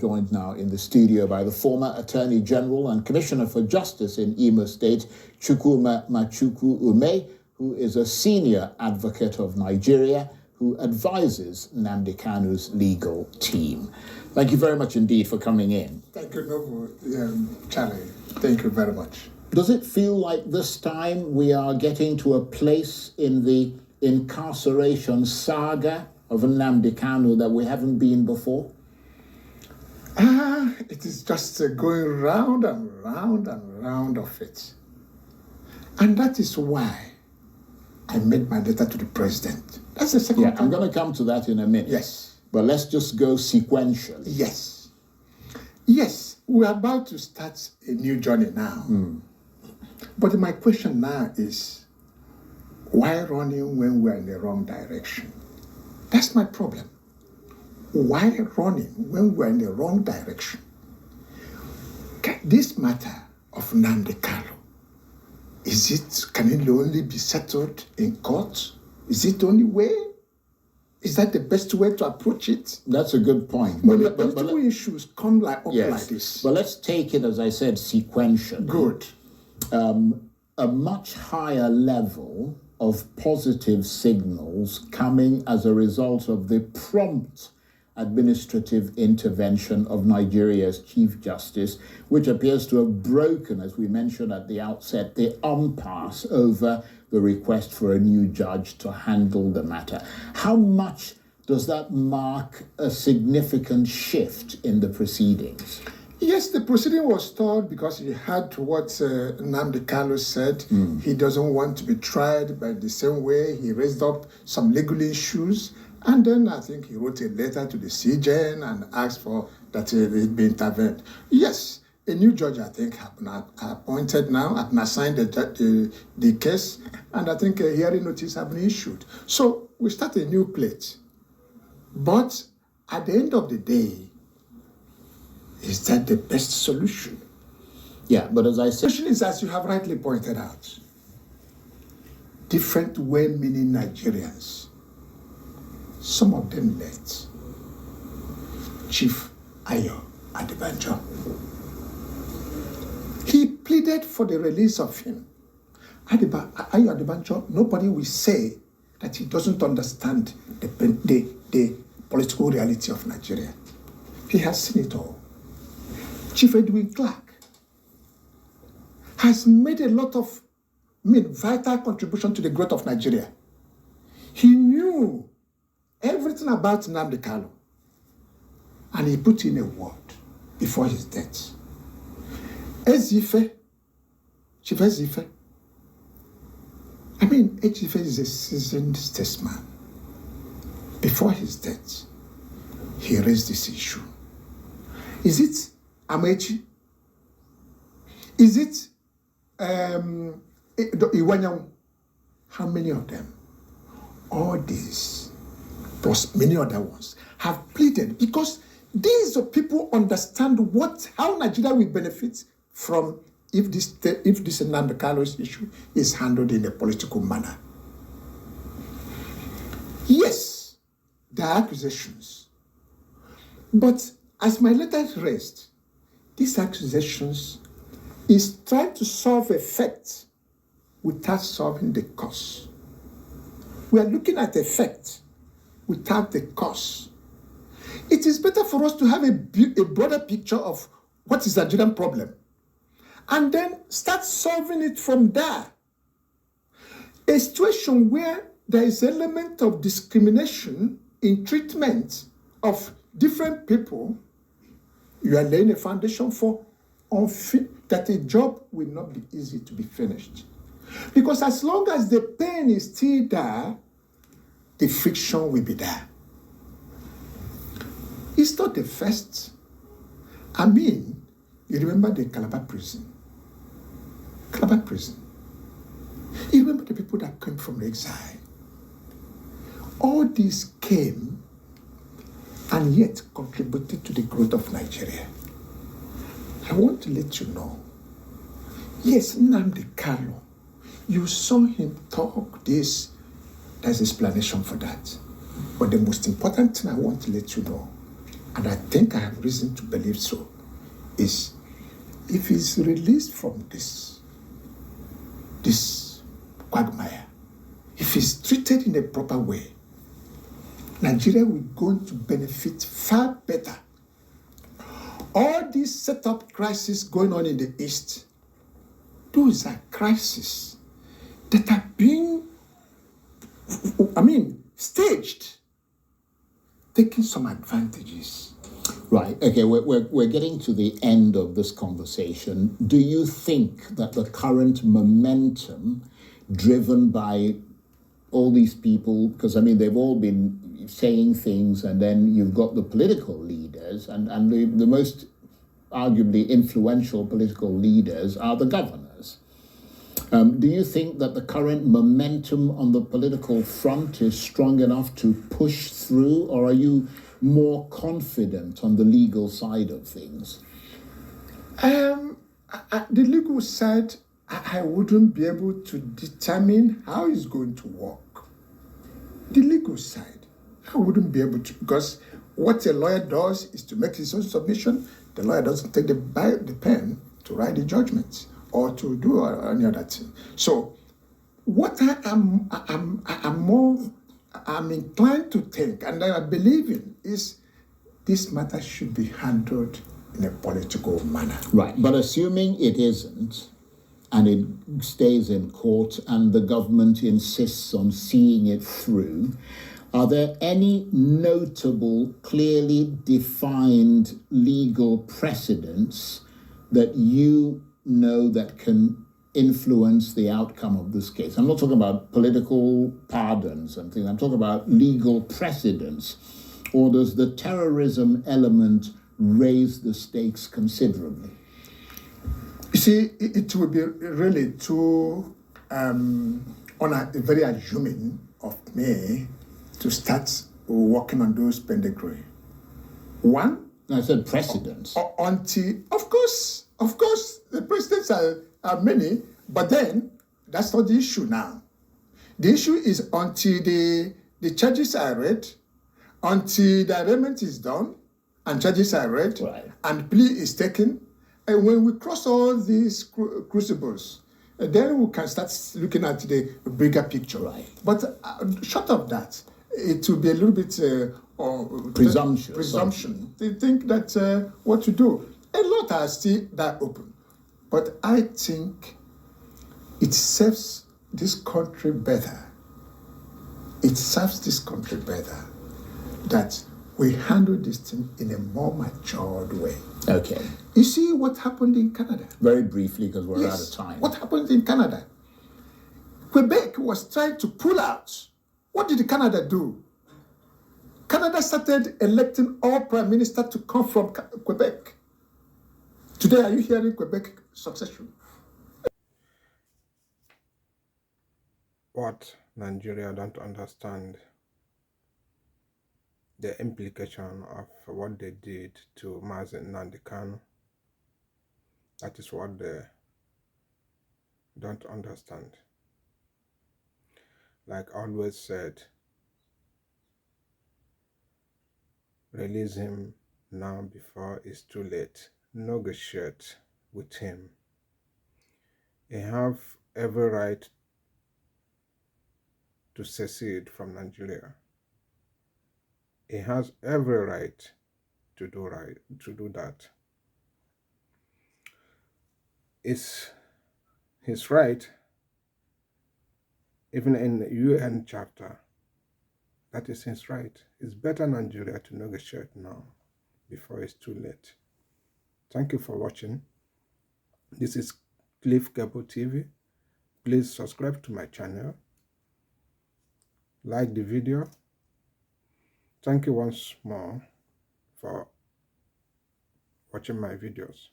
joined now in the studio by the former Attorney General and Commissioner for Justice in Imo State, Chukwuma Ume, who is a senior advocate of Nigeria who advises Nnamdi Kanu's legal team. Thank you very much indeed for coming in. Thank you, Charlie. Thank you very much. Does it feel like this time we are getting to a place in the incarceration saga of Nnamdi Kanu that we haven't been before? It is just going round and round and round of it. And that is why I made my letter to the president. That's the second time. I'm going to come to that in a minute. Yes. But let's just go sequentially. Yes. Yes, we're about to start a new journey now. But my question now is, why running when we're in the wrong direction? That's my problem. Why running when we're in the wrong direction? This matter of Nnamdi Kanu, can it only be settled in court? Is it the only way? Is that the best way to approach it? That's a good point. When the political issues come up like this. But let's take it, as I said, sequentially. Good. A much higher level of positive signals coming as a result of the prompt administrative intervention of Nigeria's Chief Justice, which appears to have broken, as we mentioned at the outset, the impasse over the request for a new judge to handle the matter. How much does that mark a significant shift in the proceedings? Yes, the proceeding was stalled because he had what Nnamdi Kanu said. He doesn't want to be tried by the same way. He raised up some legal issues. And then I think he wrote a letter to the CJN and asked for that it be intervened. Yes, a new judge, I think, has been appointed now, has been assigned the case, and I think a hearing notice has been issued. So we start a new plate. But at the end of the day, is that the best solution? Yeah, but as I said... The solution is, as you have rightly pointed out, different well-meaning Nigerians. Some of them let Chief Ayo Adebanjo. He pleaded for the release of him. Ayo Adebanjo, nobody will say that he doesn't understand the political reality of Nigeria. He has seen it all. Chief Edwin Clark has made a lot of vital contribution to the growth of Nigeria. He knew everything about Nnamdi Kanu, and he put in a word before his death. Ezife, Chief Ezife, Ezife is a seasoned statesman. Before his death, he raised this issue. Is it Amechi? Is it Iwanyang? How many of them? All these, plus many other ones, have pleaded because these people understand how Nigeria will benefit from if this Nnamdi Kanu's issue is handled in a political manner. Yes, there are accusations, but as my letter raised, these accusations is trying to solve effect without solving the cause. We are looking at effect without the cause. It is better for us to have a broader picture of what is the Nigerian problem and then start solving it from there. A situation where there is an element of discrimination in treatment of different people, you are laying a foundation for that a job will not be easy to be finished. Because as long as the pain is still there, the friction will be there. It's not the first. You remember the Calabar prison? Calabar prison. You remember the people that came from exile? All these came and yet contributed to the growth of Nigeria. I want to let you know, yes, Nnamdi Kanu, you saw him talk this, there's explanation for that. But the most important thing I want to let you know and I think I have reason to believe so, is if he's released from this quagmire, if he's treated in a proper way, Nigeria will going to benefit far better. All these setup crises going on in the East, those are crises that are being, staged, taking some advantages. Right. Okay. We're getting to the end of this conversation. Do you think that the current momentum, driven by all these people, because they've all been saying things, and then you've got the political leaders, and the most arguably influential political leaders are the governors. Do you think that the current momentum on the political front is strong enough to push through, or are you more confident on the legal side of things? The legal side, I wouldn't be able to determine how it's going to work. The legal side, I wouldn't be able to, because what a lawyer does is to make his own submission. The lawyer doesn't take the pen to write the judgment or to do any other thing. So what I'm inclined to think, and I believe in, is this matter should be handled in a political manner. Right, but assuming it isn't, and it stays in court, and the government insists on seeing it through, are there any notable, clearly defined legal precedents that you know that can influence the outcome of this case? I'm not talking about political pardons and things. I'm talking about legal precedents. Or does the terrorism element raise the stakes considerably? You see, it would be really too very assuming of me to start working on those pedigree. One, I said precedents. Until, of course, the precedents are many, but then that's not the issue now. The issue is until the charges are read, until the arraignment is done, and charges are read, right, and plea is taken. And when we cross all these crucibles, then we can start looking at the bigger picture. Right. But short of that, it will be a little bit presumption. They think that what to do. A lot are still that open. But I think it serves this country better. It serves this country better that we handle this thing in a more matured way. Okay. You see what happened in Canada? Very briefly, because we're out of time. What happened in Canada? Quebec was trying to pull out. What did Canada do? Canada started electing all prime ministers to come from Quebec. Today, are you hearing Quebec succession? What Nigeria don't understand, the implication of what they did to Mazi and Nnamdi Kanu. That is what they don't understand. Like I always said, release him now before it's too late. Negotiate with him. He have every right to secede from Nigeria. He has every right to do that. It's his right, even in the UN Charter. That is his right. It's better Nigeria to negotiate now before it's too late. Thank you for watching. This is Cliff Cable TV. Please subscribe to my channel. Like the video. Thank you once more for watching my videos.